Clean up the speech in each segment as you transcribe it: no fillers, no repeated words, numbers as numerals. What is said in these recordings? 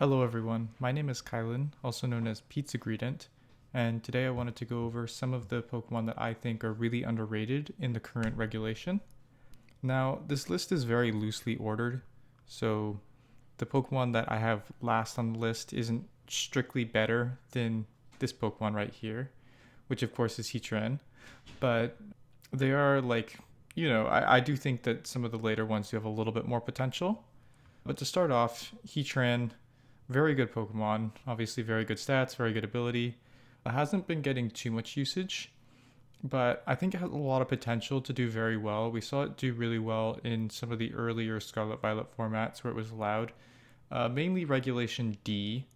Hello everyone, my name is Kylan, also known as Pizza Gredient, and today I wanted to go over some of the Pokemon that I think are really underrated in the current regulation. Now, this list is very loosely ordered, so the Pokemon that I have last on the list isn't strictly better than this Pokemon right here, which of course is Heatran, but they are I do think that some of the later ones do have a little bit more potential. But to start off, Heatran, very good Pokemon, obviously very good stats, very good ability. It hasn't been getting too much usage, but I think it has a lot of potential to do very well. We saw it do really well in some of the earlier Scarlet Violet formats where it was allowed, mainly Regulation D.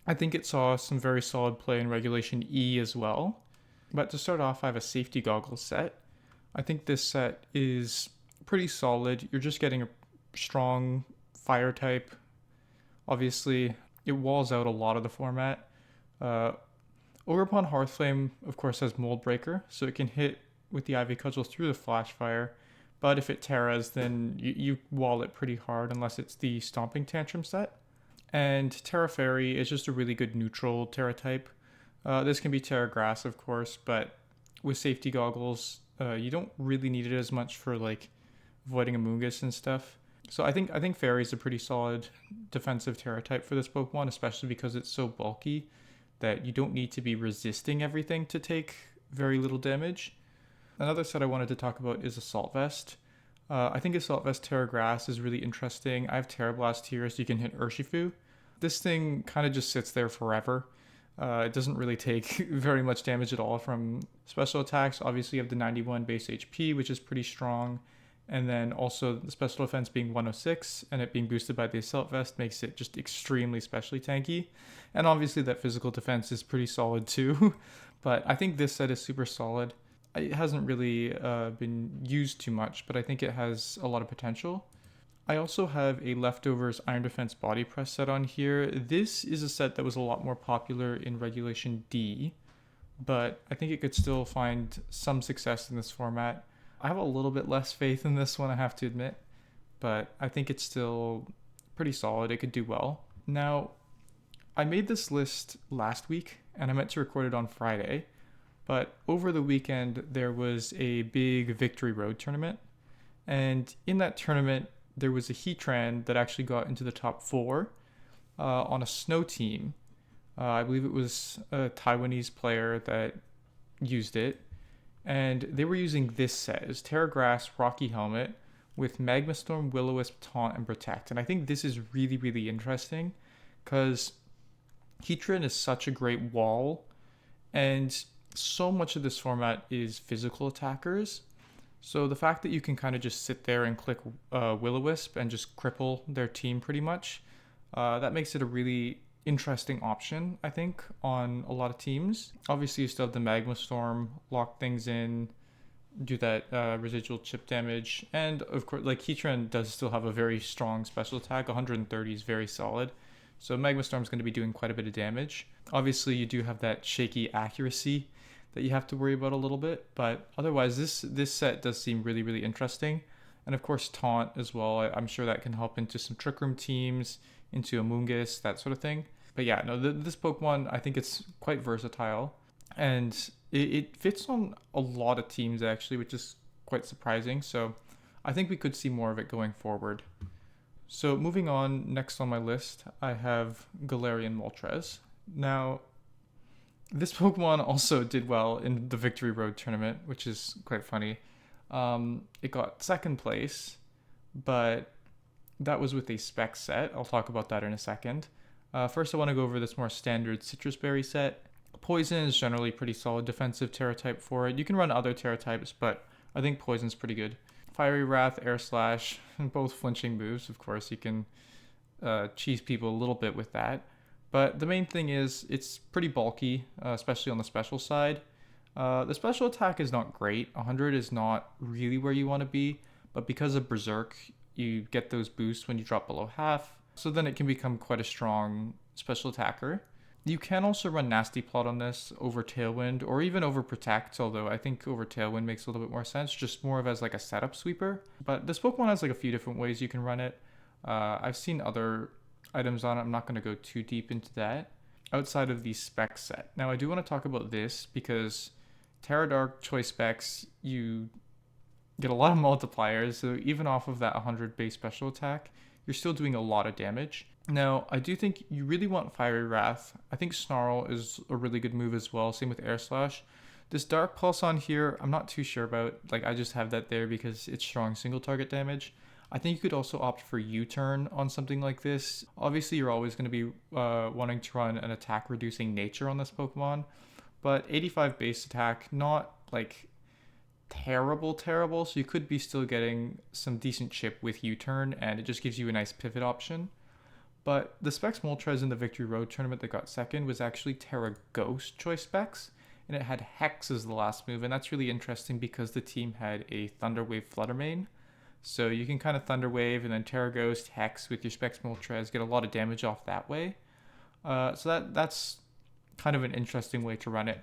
I think it saw some very solid play in Regulation E as well. But to start off, I have a safety goggles set. I think this set is pretty solid. You're just getting a strong fire type. Obviously, it walls out a lot of the format. Uh, Ogerpon Hearthflame, of course, has Mold Breaker, so it can hit with the Ivy Cudgel through the Flash Fire. But if it Terras, then you wall it pretty hard unless it's the Stomping Tantrum set. And Terra Fairy is just a really good neutral Terra type. This can be Terra Grass, of course, but with safety goggles, you don't really need it as much for like avoiding Amoonguss and stuff. So I think Fairy is a pretty solid defensive Terra type for this Pokemon, especially because it's so bulky that you don't need to be resisting everything to take very little damage. Another set I wanted to talk about is Assault Vest. I think Assault Vest Terra Grass is really interesting. I have Terra Blast here, so you can hit Urshifu. This thing kind of just sits there forever. It doesn't really take very much damage at all from special attacks. Obviously, you have the 91 base HP, which is pretty strong. And then also the special defense being 106 and it being boosted by the Assault Vest makes it just extremely specially tanky. And obviously that physical defense is pretty solid too. But I think this set is super solid. It hasn't really been used too much, but I think it has a lot of potential. I also have a Leftovers Iron Defense Body Press set on here. This is a set that was a lot more popular in Regulation D, but I think it could still find some success in this format. I have a little bit less faith in this one, I have to admit, but I think it's still pretty solid. It could do well. Now, I made this list last week and I meant to record it on Friday, but over the weekend there was a big Victory Road tournament, and in that tournament there was a Heatran that actually got into the top 4 on a snow team. I believe it was a Taiwanese player that used it, and they were using this set as Terra Grass, Rocky Helmet with Magma Storm, Will-O-Wisp, Taunt, and Protect. And I think this is really, really interesting because Heatran is such a great wall, and so much of this format is physical attackers. So the fact that you can kind of just sit there and click Will-O-Wisp and just cripple their team pretty much, that makes it a really interesting option, I think, on a lot of teams. Obviously, you still have the Magma Storm, lock things in, do that residual chip damage, and of course, like Heatran does still have a very strong special attack. 130 is very solid, so Magma Storm is going to be doing quite a bit of damage. Obviously, you do have that shaky accuracy that you have to worry about a little bit, but otherwise, this set does seem really, really interesting. And of course, Taunt as well. I'm sure that can help into some Trick Room teams, into Amoonguss, that sort of thing. But yeah, no, this Pokemon, I think it's quite versatile, and it fits on a lot of teams actually, which is quite surprising. So I think we could see more of it going forward. So moving on, next on my list, I have Galarian Moltres. Now, this Pokemon also did well in the Victory Road tournament, which is quite funny. It got second place, but that was with a spec set. I'll talk about that in a second. First, I want to go over this more standard Citrus Berry set. Poison is generally pretty solid defensive Terra type for it. You can run other Terra types, but I think Poison's pretty good. Fiery Wrath, Air Slash, both flinching moves. Of course, you can cheese people a little bit with that. But the main thing is it's pretty bulky, especially on the special side. The special attack is not great. 100 is not really where you want to be, but because of Berserk, you get those boosts when you drop below half. So then it can become quite a strong special attacker. You can also run Nasty Plot on this over Tailwind or even over Protect, although I think over Tailwind makes a little bit more sense, just more of as like a setup sweeper. But this Pokemon has like a few different ways you can run it. I've seen other items on it. I'm not going to go too deep into that outside of the spec set. Now I do want to talk about this because Terra Dark choice specs, you get a lot of multipliers, so even off of that 100 base special attack, you're still doing a lot of damage. Now, I do think you really want Fiery Wrath. I think Snarl is a really good move as well, same with Air Slash. This Dark Pulse on here, I'm not too sure about. Like, I just have that there because it's strong single target damage. I think you could also opt for U-Turn on something like this. Obviously, you're always going to be wanting to run an attack reducing nature on this Pokemon, but 85 base attack, not like terrible, so you could be still getting some decent chip with U-Turn, and it just gives you a nice pivot option. But the Specs Moltres in the Victory Road tournament that got second was actually Terra Ghost choice specs, and it had Hex as the last move, and that's really interesting because the team had a Thunder Wave Flutter Mane. So you can kind of Thunder Wave and then Terra Ghost, Hex with your Specs Moltres, get a lot of damage off that way. So that's kind of an interesting way to run it,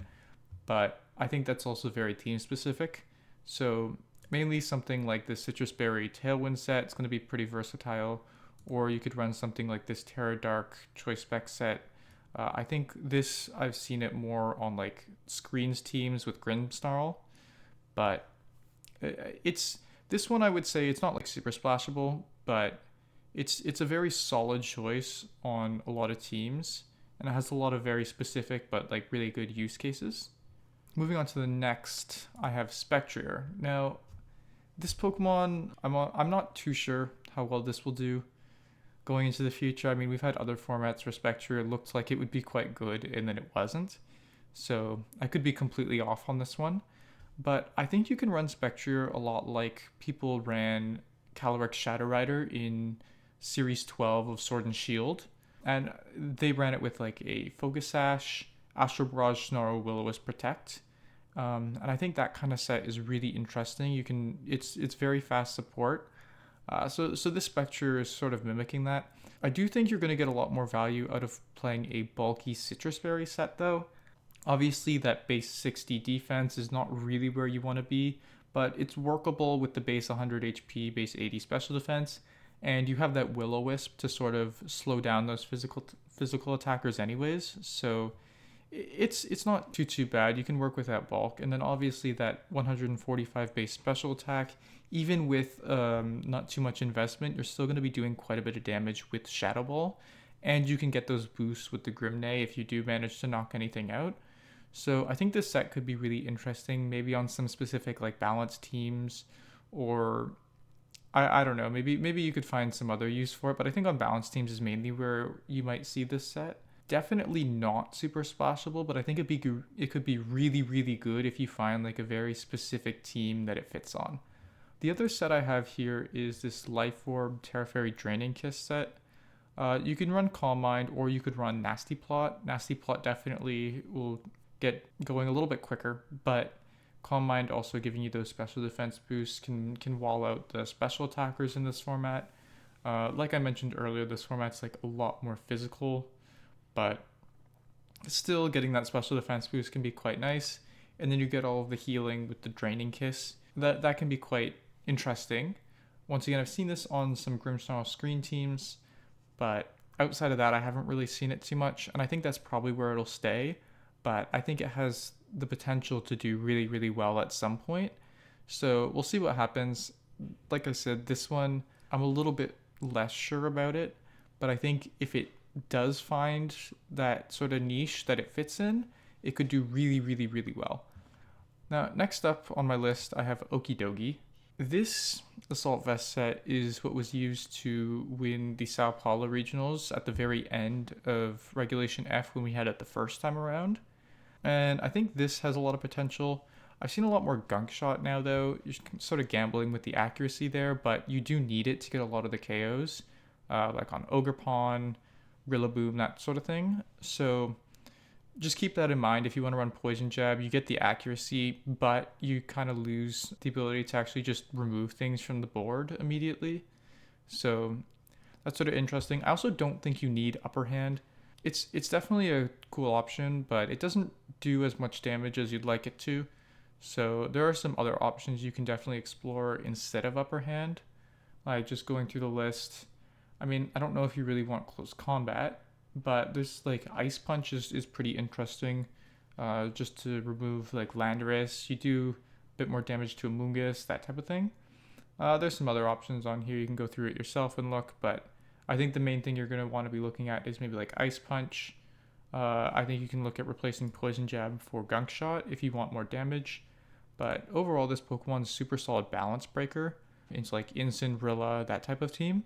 but I think that's also very team specific. So mainly something like the Citrus Berry Tailwind set, it's going to be pretty versatile, or you could run something like this Terra Dark choice spec set. I think this, I've seen it more on like screens teams with Grimmsnarl, but it's this one, I would say it's not like super splashable, but it's a very solid choice on a lot of teams, and it has a lot of very specific but like really good use cases. Moving on to the next, I have Spectrier. Now, this Pokemon, I'm not too sure how well this will do going into the future. I mean, we've had other formats where Spectrier looked like it would be quite good, and then it wasn't. So I could be completely off on this one. But I think you can run Spectrier a lot like people ran Calyrex Shadow Rider in Series 12 of Sword and Shield. And they ran it with like a Focus Sash, Astral Barrage, Snarl, Will-O-Wisp, Protect. And I think that kind of set is really interesting. It's very fast support. So this Spectrier is sort of mimicking that. I do think you're going to get a lot more value out of playing a bulky Citrus Berry set though. Obviously that base 60 defense is not really where you want to be, but it's workable with the base 100 HP, base 80 special defense, and you have that Will-O-Wisp to sort of slow down those physical attackers anyways. So it's not too bad. You can work with that bulk, and then obviously that 145 base special attack, even with not too much investment, you're still going to be doing quite a bit of damage with Shadow Ball, and you can get those boosts with the Grimnay if you do manage to knock anything out. So I think this set could be really interesting, maybe on some specific like balanced teams, or I don't know, maybe you could find some other use for it, but I think on balanced teams is mainly where you might see this set. Definitely not super splashable, but I think it could be really good if you find like a very specific team that it fits on. The other set I have here is this Life Orb Terra Fairy Draining Kiss set. You can run Calm Mind, or you could run Nasty Plot. Nasty Plot definitely will get going a little bit quicker, but Calm Mind also giving you those special defense boosts can wall out the special attackers in this format. Like I mentioned earlier, this format's like a lot more physical, but still getting that special defense boost can be quite nice. And then you get all of the healing with the Draining Kiss. That can be quite interesting. Once again, I've seen this on some Grimmsnarl screen teams, but outside of that, I haven't really seen it too much, and I think that's probably where it'll stay. But I think it has the potential to do really well at some point. So we'll see what happens. Like I said, this one, I'm a little bit less sure about it, but I think if it does find that sort of niche that it fits in, it could do really well. Now, next up on my list, I have Okidogi. This Assault Vest set is what was used to win the Sao Paulo regionals at the very end of Regulation F when we had it the first time around. And I think this has a lot of potential. I've seen a lot more Gunk Shot now though. You're sort of gambling with the accuracy there, but you do need it to get a lot of the KOs, like on Ogerpon, Rillaboom, that sort of thing. So just keep that in mind. If you want to run Poison Jab, you get the accuracy, but you kind of lose the ability to actually just remove things from the board immediately. So that's sort of interesting. I also don't think you need Upper Hand. It's definitely a cool option, but it doesn't do as much damage as you'd like it to. So there are some other options you can definitely explore instead of Upper Hand. Like just going through the list, I mean, I don't know if you really want close combat, but this like Ice Punch is pretty interesting. Just to remove like Landorus, you do a bit more damage to Amoonguss, that type of thing. There's some other options on here. You can go through it yourself and look, but I think the main thing you're going to want to be looking at is maybe like Ice Punch. I think you can look at replacing Poison Jab for Gunk Shot if you want more damage. But overall, this Pokemon's super solid balance breaker. It's like Incin, Rilla, that type of team.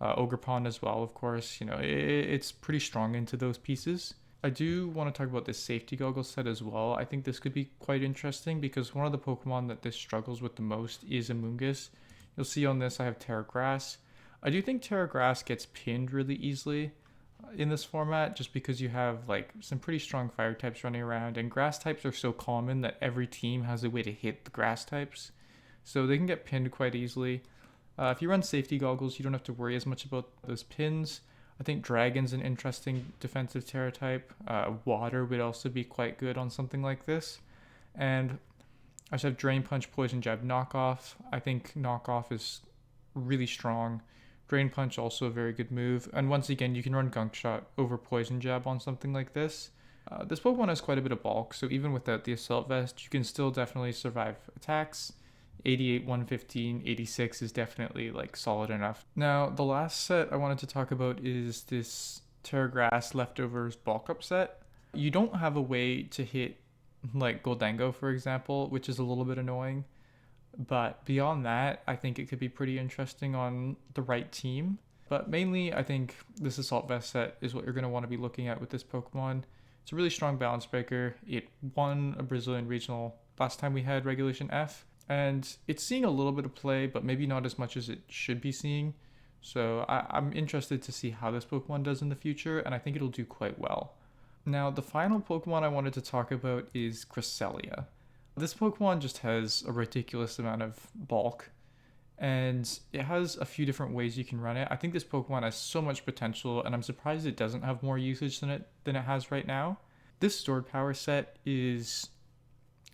Ogerpon as well, of course. It's pretty strong into those pieces. I do want to talk about this safety goggles set as well. I think this could be quite interesting because one of the Pokemon that this struggles with the most is Amoonguss. You'll see on this I have Terra Grass. I do think Terra Grass gets pinned really easily in this format just because you have like some pretty strong fire types running around, and grass types are so common that every team has a way to hit the grass types. So they can get pinned quite easily. If you run safety goggles, you don't have to worry as much about those pins. I think Dragon's an interesting defensive Terra type. Water would also be quite good on something like this. And I just have Drain Punch, Poison Jab, Knockoff. I think Knockoff is really strong. Drain Punch also a very good move. And once again, you can run Gunk Shot over Poison Jab on something like this. This Pokemon has quite a bit of bulk, so even without the Assault Vest, you can still definitely survive attacks. 88, 115, 86 is definitely like solid enough. Now, the last set I wanted to talk about is this Terra Grass Leftovers Bulk Up set. You don't have a way to hit like Goldango, for example, which is a little bit annoying. But beyond that, I think it could be pretty interesting on the right team. But mainly, I think this Assault Vest set is what you're going to want to be looking at with this Pokemon. It's a really strong balance breaker. It won a Brazilian regional last time we had Regulation F. And it's seeing a little bit of play, but maybe not as much as it should be seeing. So I'm interested to see how this Pokemon does in the future, and I think it'll do quite well. Now, the final Pokemon I wanted to talk about is Cresselia. This Pokemon just has a ridiculous amount of bulk, and it has a few different ways you can run it. I think this Pokemon has so much potential, and I'm surprised it doesn't have more usage than it has right now. This Stored Power set is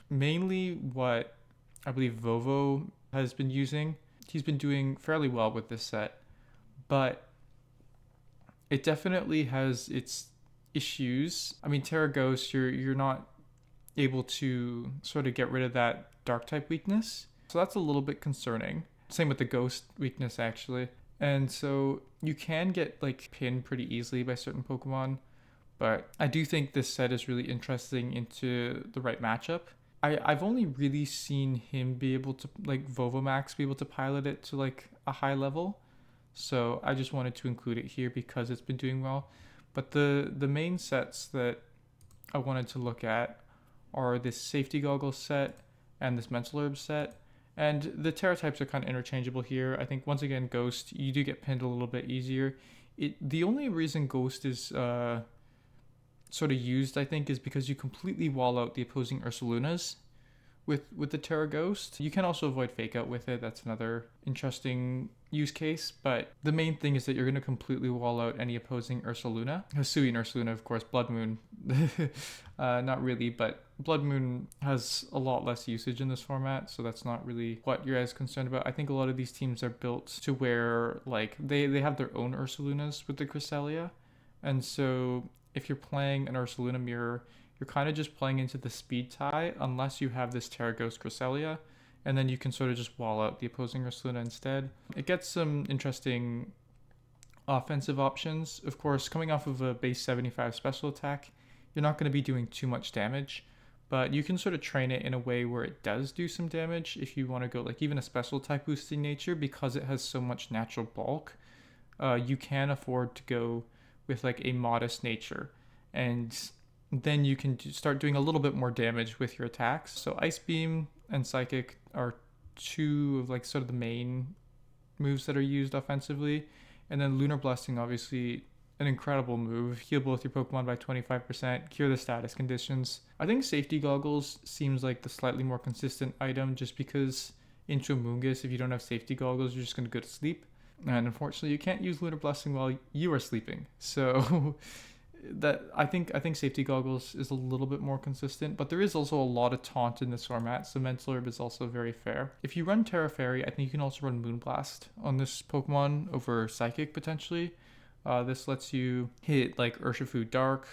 mainly what I believe Vovo has been using. He's been doing fairly well with this set, but it definitely has its issues. I mean, Terra Ghost, you're not able to sort of get rid of that dark type weakness, so that's a little bit concerning. Same with the Ghost weakness, actually. And so you can get like pinned pretty easily by certain Pokemon, but I do think this set is really interesting into the right matchup. I've only really seen him be able to, like Vovomax, be able to pilot it to like a high level. So I just wanted to include it here because it's been doing well. But the main sets that I wanted to look at are this Safety Goggles set and this Mental Herb set. And the Terra types are kind of interchangeable here. I think once again, Ghost, you do get pinned a little bit easier. The only reason Ghost is sort of used, I think, is because you completely wall out the opposing Ursalunas with the Terra Ghost. You can also avoid Fake Out with it. That's another interesting use case. But the main thing is that you're going to completely wall out any opposing Ursaluna. Hisuian Ursaluna, of course, Blood Moon. Not really, but Blood Moon has a lot less usage in this format, so that's not really what you're as concerned about. I think a lot of these teams are built to where like they have their own Ursalunas with the Cresselia. And so if you're playing an Ursaluna mirror, you're kind of just playing into the speed tie unless you have this Terra Ghost Cresselia, and then you can sort of just wall out the opposing Ursaluna instead. It gets some interesting offensive options. Of course, coming off of a base 75 special attack, you're not going to be doing too much damage, but you can sort of train it in a way where it does do some damage if you want to go like even a special type boosting nature, because it has so much natural bulk. You can afford to go with like a modest nature, and then you can start doing a little bit more damage with your attacks. So Ice Beam and Psychic are two of like sort of the main moves that are used offensively, and then Lunar Blessing, obviously an incredible move. Heal both your Pokemon by 25%, cure the status conditions. I think Safety Goggles seems like the slightly more consistent item, just because into Amoonguss, if you don't have Safety Goggles, you're just going to go to sleep. And unfortunately, you can't use Lunar Blessing while you are sleeping. So that I think Safety Goggles is a little bit more consistent, but there is also a lot of taunt in this format, so Mental Herb is also very fair. If you run Terra Fairy, I think you can also run Moonblast on this Pokemon over Psychic potentially. This lets you hit like Urshifu Dark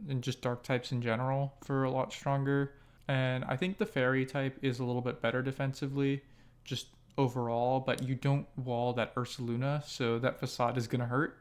and just Dark types in general for a lot stronger. And I think the Fairy type is a little bit better defensively, just overall, but you don't wall that Ursaluna, so that Facade is going to hurt.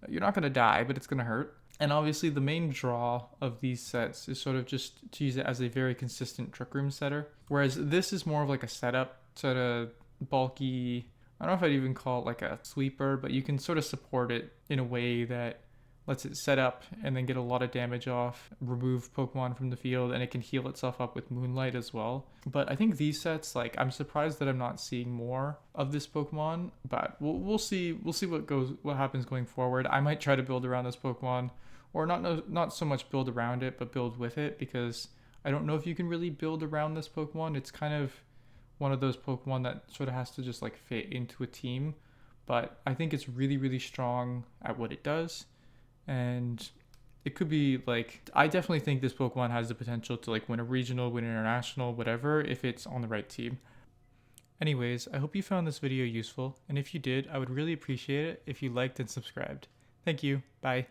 You're not going to die, but it's going to hurt. And obviously the main draw of these sets is sort of just to use it as a very consistent Trick Room setter. Whereas this is more of like a setup, sort of bulky, I don't know if I'd even call it like a sweeper, but you can sort of support it in a way that lets it set up and then get a lot of damage off, remove Pokemon from the field, and it can heal itself up with Moonlight as well. But I think these sets, like, I'm surprised that I'm not seeing more of this Pokemon, but we'll see what happens going forward. I might try to build around this Pokemon, or not so much build around it, but build with it, because I don't know if you can really build around this Pokemon. It's kind of one of those Pokemon that sort of has to just like fit into a team, but I think it's really, really strong at what it does. And it could be like, I definitely think this Pokemon has the potential to like win a regional, win an international, whatever, if it's on the right team. Anyways, I hope you found this video useful, and if you did, I would really appreciate it if you liked and subscribed. Thank you. Bye.